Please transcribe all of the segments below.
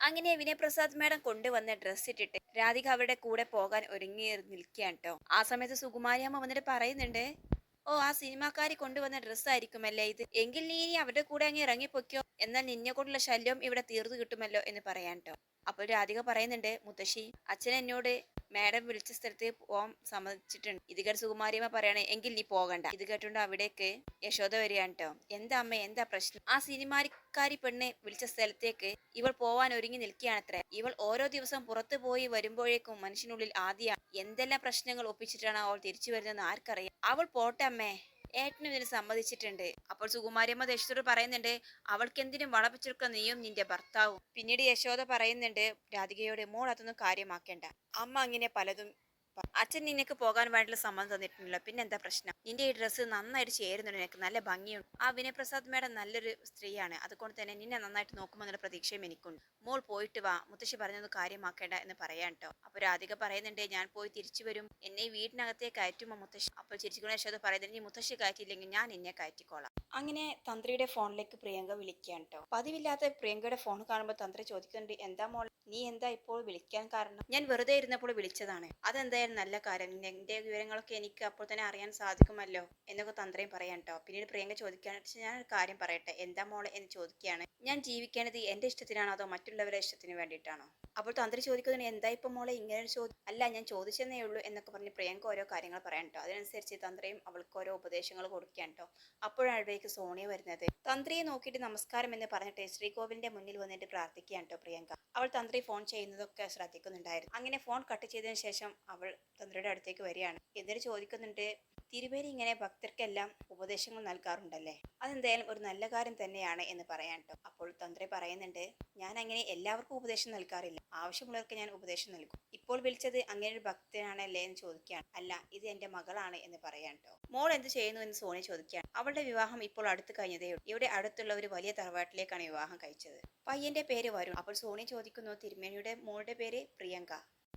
അങ്ങനെ വിനയപ്രസാദ് മാഡം കൊണ്ടുവന്ന ഡ്രസ്സ് ഇട്ടിട്ട് രാധിക അവരുടെ കൂടെ പോകാൻ ഒരുങ്ങി നിൽക്കുകയാണ് കേട്ടോ. ആ സമയത്ത് സുകുമാരിയമ്മ വന്നിട്ട് പറയുന്നുണ്ട്, ഓ ആ സിനിമാക്കാരി കൊണ്ടുവന്ന ഡ്രസ്സായിരിക്കുമല്ലേ ഇത്, എങ്കിൽ നീ ഇനി അവരുടെ കൂടെ അങ്ങ് ഇറങ്ങിപ്പൊയ്ക്കോ, എന്നാൽ നിന്നെ കൊണ്ടുള്ള ശല്യം ഇവിടെ തീർന്നു കിട്ടുമല്ലോ എന്ന് പറയാൻ കേട്ടോ. അപ്പോൾ രാധിക പറയുന്നുണ്ട്, മുത്തശ്ശി അച്ഛൻ എന്നോട് മാഡം വിളിച്ച സ്ഥലത്ത് പോകാൻ സമ്മതിച്ചിട്ടുണ്ട്. ഇത് കേട്ട് സുകുമാരിയമ്മ പറയണേ, എങ്കിൽ നീ പോകണ്ട. ഇത് കേട്ടുകൊണ്ട് അവിടേക്ക് യശോദ വരികയാണ് കേട്ടോ. എന്താ അമ്മ, എന്താ പ്രശ്നം? ആ സിനിമാക്കാരി പെണ്ണെ വിളിച്ച സ്ഥലത്തേക്ക് ഇവൾ പോവാൻ ഒരുങ്ങി നിൽക്കുകയാണത്രേ. ഇവൾ ഓരോ ദിവസം പുറത്തു പോയി വരുമ്പോഴേക്കും മനുഷ്യനുള്ളിൽ ആദ്യം എന്തെല്ലാം പ്രശ്നങ്ങൾ ഒപ്പിച്ചിട്ടാണ് അവൾ തിരിച്ചു വരുന്നതെന്ന് ആർക്കറിയാം. അവൾ പോട്ടെ അമ്മേ, ഏട്ടനും ഇതിന് സമ്മതിച്ചിട്ടുണ്ട്. അപ്പോൾ സുകുമാരിയമ്മ യശോദയോട് പറയുന്നുണ്ട്, അവൾക്ക് എന്തിനും വളപ്പിച്ചെടുക്കുക നീയും നിന്റെ ഭർത്താവും. പിന്നീട് യശോദ പറയുന്നുണ്ട് രാധികയോട്, മോൾ അതൊന്നും കാര്യമാക്കേണ്ട, അമ്മ അങ്ങനെ പലതും അച്ഛൻ നിനക്ക് പോകാൻ വേണ്ടിയുള്ള സമ്മതം തന്നിട്ടുണ്ടല്ലോ, പിന്നെ എന്താ പ്രശ്നം? നിന്റെ ഈ ഡ്രസ്സ് നന്നായിട്ട് ചേരുന്നുണ്ട്, നിനക്ക് നല്ല ഭംഗിയുണ്ട്. ആ വിനയപ്രസാദ് മേഡം നല്ലൊരു സ്ത്രീയാണ്, അതുകൊണ്ട് തന്നെ നിന്നെ നന്നായിട്ട് നോക്കുമെന്നുള്ള പ്രതീക്ഷയും എനിക്കുണ്ട്. മോൾ പോയിട്ട് വാ, മുത്തശ്ശി പറഞ്ഞത് കാര്യമാക്കേണ്ട എന്ന് പറയാൻ കേട്ടോ. അപ്പൊ രാധിക പറയുന്നുണ്ട്, ഞാൻ പോയി തിരിച്ചു വരും, എന്നെ ഈ വീടിനകത്തേക്ക് കയറ്റുമോ മുത്തശ്ശി? അപ്പോൾ ചിരിച്ചുകൊണ്ട് യശോദ പറയുന്നത്, നീ മുത്തശ്ശി കയറ്റിയില്ലെങ്കിൽ ഞാൻ നിന്നെ കയറ്റിക്കോളാം. അങ്ങനെ തന്ത്രിയുടെ ഫോണിലേക്ക് പ്രിയങ്ക വിളിക്കാൻ കേട്ടോ. പതിവില്ലാത്ത പ്രിയങ്കയുടെ ഫോൺ കാണുമ്പോൾ തന്ത്രി ചോദിക്കുന്നുണ്ട്, എന്താ മോൾ, നീ എന്താ ഇപ്പോൾ വിളിക്കാൻ കാരണം? ഞാൻ വെറുതെ ഇരുന്നപ്പോൾ വിളിച്ചതാണ്. അതെന്തായാലും നല്ല കാര്യം, എന്റെ വിവരങ്ങളൊക്കെ എനിക്ക് അപ്പോൾ തന്നെ അറിയാൻ സാധിക്കുമല്ലോ എന്നൊക്കെ തന്ത്രയും പറയാൻ കേട്ടോ. പിന്നീട് പ്രിയങ്ക ചോദിക്കാൻ, ഞാൻ ഒരു കാര്യം പറയട്ടെ, എന്താ മോളെ എന്ന് ചോദിക്കുകയാണ്. ഞാൻ ജീവിക്കേണ്ടത് എന്റെ ഇഷ്ടത്തിനാണോ അതോ മറ്റുള്ളവരുടെ ഇഷ്ടത്തിന് വേണ്ടിയിട്ടാണോ? അപ്പോൾ തന്ത്രി ചോദിക്കുന്നതിന്, എന്താ ഇപ്പൊ മോളെ ഇങ്ങനെ ഒരു ചോദ്യം? അല്ല, ഞാൻ ചോദിച്ചെന്നേ ഉള്ളൂ എന്നൊക്കെ പറഞ്ഞ് പ്രിയങ്ക ഓരോ കാര്യങ്ങൾ പറയാൻ കേട്ടോ. അതിനനുസരിച്ച് തന്ത്രയും അവൾക്ക് ഓരോ ഉപദേശങ്ങൾ കൊടുക്കാൻ കേട്ടോ. അപ്പോഴാണ് സോണിയ വരുന്നത്. തന്ത്രിയെ നോക്കിയിട്ട് നമസ്കാരം എന്ന് പറഞ്ഞിട്ട് ശ്രീകോവിലിന്റെ മുന്നിൽ വന്നിട്ട് പ്രാർത്ഥിക്കുകയാണ് കേട്ടോ പ്രിയങ്ക. അവൾ തന്ത്രി ഫോൺ ചെയ്യുന്നതൊക്കെ ശ്രദ്ധിക്കുന്നുണ്ടായിരുന്നു. അങ്ങനെ ഫോൺ കട്ട് ചെയ്തതിനു ശേഷം അവൾ തന്ത്രിയുടെ അടുത്തേക്ക് വരികയാണ്. എന്നിട്ട് ചോദിക്കുന്നുണ്ട്, തിരുമേനി ഇങ്ങനെ ഭക്തർക്കെല്ലാം ഉപദേശങ്ങൾ നൽകാറുണ്ടല്ലേ, അതെന്തായാലും ഒരു നല്ല കാര്യം തന്നെയാണ് എന്ന് പറയാൻ കേട്ടോ. അപ്പോൾ തന്ത്രി പറയുന്നുണ്ട്, ഞാൻ അങ്ങനെ എല്ലാവർക്കും ഉപദേശം നൽകാറില്ല, ആവശ്യമുള്ളവർക്ക് ഞാൻ ഉപദേശം നൽകും. ഇപ്പോൾ വിളിച്ചത് അങ്ങനെ ഒരു ഭക്തനാണല്ലേ എന്ന് ചോദിക്കുകയാണ്. അല്ല, ഇത് എന്റെ മകളാണ് എന്ന് പറയാൻ കേട്ടോ. മോൾ എന്ത് ചെയ്യുന്നു എന്ന് സോണി ചോദിക്കുകയാണ്. അവളുടെ വിവാഹം ഇപ്പോൾ അടുത്ത് കഴിഞ്ഞതേയുള്ളൂ. ഇവിടെ അടുത്തുള്ള ഒരു വലിയ തറവാട്ടിലേക്കാണ് വിവാഹം കഴിച്ചത്. പയ്യന്റെ പേര് വരുൺ. അപ്പോൾ സോണി ചോദിക്കുന്നു, തിരുമേനിയുടെ മോളുടെ പേര് പ്രിയങ്ക.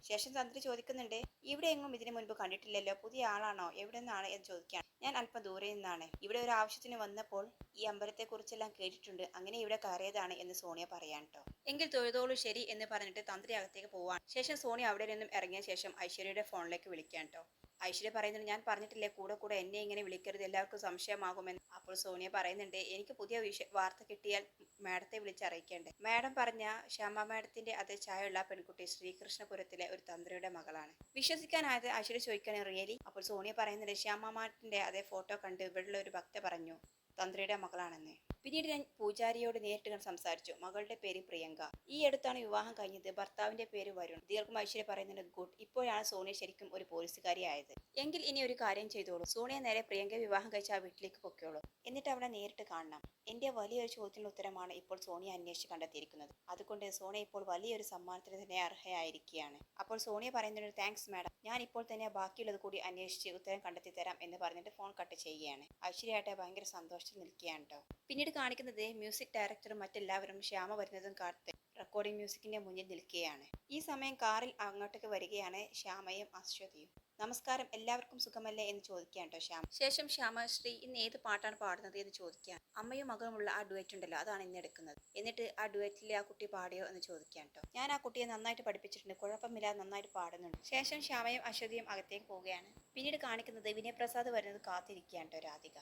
ശേഷം തന്ത്രി ചോദിക്കുന്നുണ്ട്, ഇവിടെ എങ്ങും ഇതിനു മുൻപ് കണ്ടിട്ടില്ലല്ലോ, പുതിയ ആളാണോ, എവിടെ നിന്നാണ് എന്ന് ചോദിക്കുകയാണ്. ഞാൻ അല്പം ദൂരെ നിന്നാണ്, ഇവിടെ ഒരു ആവശ്യത്തിന് വന്നപ്പോൾ ഈ അമ്പലത്തെ കുറിച്ചെല്ലാം കേട്ടിട്ടുണ്ട്, അങ്ങനെ ഇവിടെ കയറിയതാണ് എന്ന് സോണിയ പറയാൻ കേട്ടോ. എങ്കിൽ തൊഴുതോളൂ ശരി എന്ന് പറഞ്ഞിട്ട് തന്ത്രി അകത്തേക്ക് പോവാണ്. ശേഷം സോണിയ അവിടെ നിന്നും ഇറങ്ങിയ ശേഷം ഐശ്വര്യയുടെ ഫോണിലേക്ക് വിളിക്കാൻ കേട്ടോ. ഐശ്വര്യ പറയുന്നുണ്ട്, ഞാൻ പറഞ്ഞിട്ടില്ലേ കൂടെ കൂടെ എന്നെ ഇങ്ങനെ വിളിക്കരുത്, എല്ലാവർക്കും സംശയമാകുമെന്ന്. അപ്പോൾ സോണിയ പറയുന്നുണ്ട്, എനിക്ക് പുതിയ വാർത്ത കിട്ടിയാൽ മാഡത്തെ വിളിച്ചറിയിക്കേണ്ടേ? മാഡം പറഞ്ഞ ശ്യാമ മാഡത്തിന്റെ അതേ ചായയുള്ള പെൺകുട്ടി ശ്രീകൃഷ്ണപുരത്തിലെ ഒരു തന്ത്രിയുടെ മകളാണ്. വിശ്വസിക്കാനായത് ഐശ്വര്യ ചോദിക്കാണ്, റിയലി? അപ്പോൾ സോണിയ പറയുന്നുണ്ട്, ശ്യാമ മാഡത്തിന്റെ അതേ ഫോട്ടോ കണ്ട് ഇവിടെയുള്ള ഒരു ഭക്ത പറഞ്ഞു തന്ത്രിയുടെ മകളാണെന്ന്. പിന്നീട് ഞാൻ പൂജാരിയോട് നേരിട്ട് കണ്ട് സംസാരിച്ചു. മകളുടെ പേര് പ്രിയങ്ക, ഈ അടുത്താണ് വിവാഹം കഴിഞ്ഞത്, ഭർത്താവിന്റെ പേര് വരുൺ. ദീർഘം ഐശ്വര്യ പറയുന്നുണ്ട്, ഗുഡ്, ഇപ്പോഴാണ് സോണിയ ശരിക്കും ഒരു പോലീസുകാരി ആയത്. എങ്കിൽ ഇനി ഒരു കാര്യം ചെയ്തോളൂ, സോണിയ നേരെ പ്രിയങ്ക വിവാഹം കഴിച്ച ആ വീട്ടിലേക്ക് പൊക്കോളൂ, എന്നിട്ട് അവിടെ നേരിട്ട് കാണണം. എന്റെ വലിയൊരു ചോദ്യത്തിനുള്ള ഉത്തരമാണ് ഇപ്പോൾ സോണിയ അന്വേഷിച്ച് കണ്ടെത്തിയിരിക്കുന്നത്, അതുകൊണ്ട് സോണിയ ഇപ്പോൾ വലിയൊരു സമ്മാനത്തിന് തന്നെ അർഹയായിരിക്കുകയാണ്. അപ്പോൾ സോണിയ പറയുന്നുണ്ട്, താങ്ക്സ് മാഡം, ഞാൻ ഇപ്പോൾ തന്നെ ബാക്കിയുള്ളത് കൂടി അന്വേഷിച്ച് ഉത്തരം കണ്ടെത്തി തരാം എന്ന് പറഞ്ഞിട്ട് ഫോൺ കട്ട് ചെയ്യുകയാണ്. ഐശ്വര്യയായിട്ട് ഭയങ്കര സന്തോഷത്തിൽ നിൽക്കുകയാണ് കേട്ടോ. പിന്നീട് കാണിക്കുന്നത് മ്യൂസിക് ഡയറക്ടറും മറ്റെല്ലാവരും ശ്യാമ വരുന്നതും കാത്ത് റെക്കോർഡിംഗ് മ്യൂസിക്കിന്റെ മുന്നിൽ നിൽക്കുകയാണ്. ഈ സമയം കാറിൽ അങ്ങോട്ടേക്ക് വരികയാണ് ശ്യാമയും അശ്വതിയും. നമസ്കാരം, എല്ലാവർക്കും സുഖമല്ലേ എന്ന് ചോദിക്കാൻ കേട്ടോ ശ്യാമ. ശേഷം ശ്യാമ, ശ്രീ ഇന്ന് ഏത് പാട്ടാണ് പാടുന്നത് എന്ന് ചോദിക്കാൻ. അമ്മയും മകളുമുള്ള ആ ഡുവറ്റ് ഉണ്ടല്ലോ, അതാണ് ഇന്ന് എടുക്കുന്നത്. എന്നിട്ട് ആ ഡുവറ്റിലെ ആ കുട്ടി പാടിയോ എന്ന് ചോദിക്കാൻ കേട്ടോ. ഞാൻ ആ കുട്ടിയെ നന്നായിട്ട് പഠിപ്പിച്ചിട്ടുണ്ട്, കുഴപ്പമില്ലാതെ നന്നായിട്ട് പാടുന്നുണ്ട്. ശേഷം ശ്യാമയും അശ്വതിയും അകത്തേക്ക് പോവുകയാണ്. പിന്നീട് കാണിക്കുന്നത് വിനയപ്രസാദ് വരുന്നത് കാത്തിരിക്കുകയാണ് കേട്ടോ രാധിക.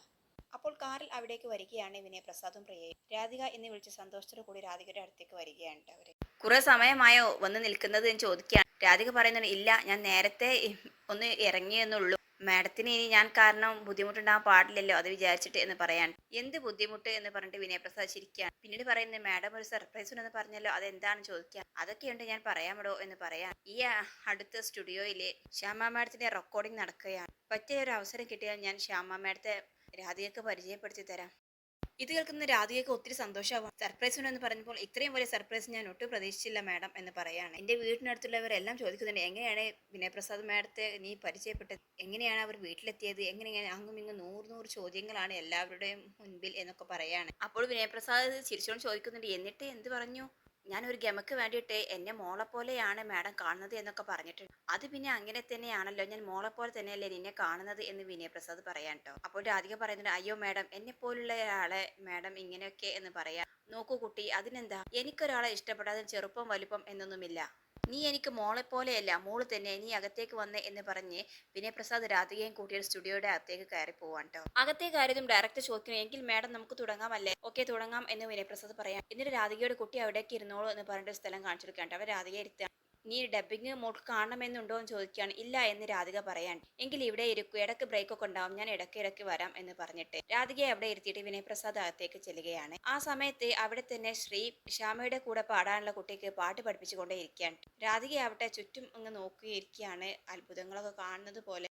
അപ്പോൾ കാറിൽ അവിടേക്ക് വരികയാണ് വിനയപ്രസാദും പ്രിയയും. രാധിക എന്ന് വിളിച്ച് സന്തോഷത്തോടു കൂടി രാധികയുടെ അടുത്തേക്ക് വരികയാണ് അവര്. കുറെ സമയമായോ വന്ന് നിൽക്കുന്നത് എന്ന് ചോദിക്കാൻ. രാധിക പറയുന്നത്, ഇല്ല, ഞാൻ നേരത്തെ ഒന്ന് ഇറങ്ങിയെന്നുള്ളൂ, മാഡത്തിന് ഇനി ഞാൻ കാരണം ബുദ്ധിമുട്ടുണ്ടാകാൻ പാടില്ലല്ലോ, അത് വിചാരിച്ചിട്ട് എന്ന് പറയാൻ. എന്ത് ബുദ്ധിമുട്ട് എന്ന് പറഞ്ഞിട്ട് വിനയപ്രസാദ് ചിരിക്കുകയാണ്. പിന്നീട് പറയുന്നത്, മാഡം ഒരു സർപ്രൈസ് ഉണ്ടെന്ന് പറഞ്ഞല്ലോ, അതെന്താണെന്ന് ചോദിക്കാൻ. അതൊക്കെയുണ്ട്, ഞാൻ പറയാമടോ എന്ന് പറയാൻ. ഈ അടുത്ത സ്റ്റുഡിയോയിലെ ശ്യാമ മാഡത്തിന്റെ റെക്കോർഡിംഗ് നടക്കുകയാണ്, പറ്റിയ ഒരു അവസരം കിട്ടിയാൽ ഞാൻ ശ്യാമ മാഡത്തെ രാധികക്ക് പരിചയപ്പെടുത്തി തരാം. ഇത് കേൾക്കുന്ന രാധികയ്ക്ക് ഒത്തിരി സന്തോഷമാവും. സർപ്രൈസ് ഉണ്ടെന്ന് പറഞ്ഞപ്പോൾ ഇത്രയും വലിയ സർപ്രൈസ് ഞാൻ ഒട്ടും പ്രതീക്ഷിച്ചില്ല മാഡം എന്ന് പറയാണ്. എന്റെ വീടിനടുത്തുള്ളവരെല്ലാം ചോദിക്കുന്നുണ്ട്, എങ്ങനെയാണ് വിനയപ്രസാദ് മാഡത്തെ നീ പരിചയപ്പെട്ടത്, എങ്ങനെയാണ് അവർ വീട്ടിലെത്തിയത്, എങ്ങനെയാണ്, അങ്ങും ഇങ്ങും നൂറ് ചോദ്യങ്ങളാണ് എല്ലാവരുടെയും മുൻപിൽ എന്നൊക്കെ പറയാണ്. അപ്പോൾ വിനയപ്രസാദ് ചിരിച്ചോണ്ട് ചോദിക്കുന്നുണ്ട്, എന്നിട്ട് എന്ത് പറഞ്ഞു? ഞാൻ ഒരു ഗമക്ക് വേണ്ടിയിട്ട് എന്നെ മോളെ പോലെയാണ് മാഡം കാണുന്നത് എന്നൊക്കെ പറഞ്ഞിട്ടുണ്ട്. അത് പിന്നെ അങ്ങനെ തന്നെയാണല്ലോ, ഞാൻ മോളെ പോലെ തന്നെയല്ലേ നിന്നെ കാണുന്നത് എന്ന് വിനയപ്രസാദ് പറയാൻ കേട്ടോ. അപ്പോൾ രാധിക പറയുന്നുണ്ട്, അയ്യോ മാഡം, എന്നെ പോലുള്ള ഒരാളെ മാഡം ഇങ്ങനെയൊക്കെ എന്ന് പറയാം. നോക്കൂ കുട്ടി, അതിനെന്താ? എനിക്കൊരാളെ ഇഷ്ടപ്പെടാതെ ചെറുപ്പം വലുപ്പം എന്നൊന്നുമില്ല. നീ എനിക്ക് മോളെ പോലെയല്ല, മോള് തന്നെ. നീ അകത്തേക്ക് വന്നേ എന്ന് പറഞ്ഞ് വിനയപ്രസാദ് രാധികയും കൂട്ടിയ സ്റ്റുഡിയോയുടെ അകത്തേക്ക് കയറി പോവാൻ ട്ടോ. അകത്തേക്ക് കയറിയതും ഡയറക്ടർ ചോദിക്കുന്നു, എങ്കിൽ മാഡം നമുക്ക് തുടങ്ങാമല്ലേ? ഓക്കെ, തുടങ്ങാം എന്ന് വിനയപ്രസാദ് പറയാം. എന്നിട്ട് രാധികയോട് കുട്ടി അവിടേക്ക് ഇരുന്നോളൂ എന്ന് പറഞ്ഞിട്ട് സ്ഥലം കാണിച്ചു കൊടുക്കാൻ അവർ രാധികയെ ഇരുത്തുക. നീ ഡബിങ് മോൾക്ക് കാണണമെന്നുണ്ടോ എന്ന് ചോദിക്കുകയാണ്. ഇല്ല എന്ന് രാധിക പറയാൻ. എങ്കിൽ ഇവിടെ ഇരിക്കൂ, ഇടയ്ക്ക് ബ്രേക്ക് ഒക്കെ ഉണ്ടാവും, ഞാൻ ഇടയ്ക്ക് വരാം എന്ന് പറഞ്ഞിട്ട് രാധികയെ അവിടെ ഇരുത്തിയിട്ട് വിനയപ്രസാദ് അകത്തേക്ക് ചെല്ലുകയാണ്. ആ സമയത്ത് അവിടെ തന്നെ ശ്യാമയുടെ കൂടെ പാടാനുള്ള കുട്ടിക്ക് പാട്ട് പഠിപ്പിച്ചുകൊണ്ടേ ഇരിക്കുകയാണ്. രാധികയാവട്ടെ ചുറ്റും അങ്ങ് നോക്കിയിരിക്കുകയാണ്, അത്ഭുതങ്ങളൊക്കെ കാണുന്നത് പോലെ.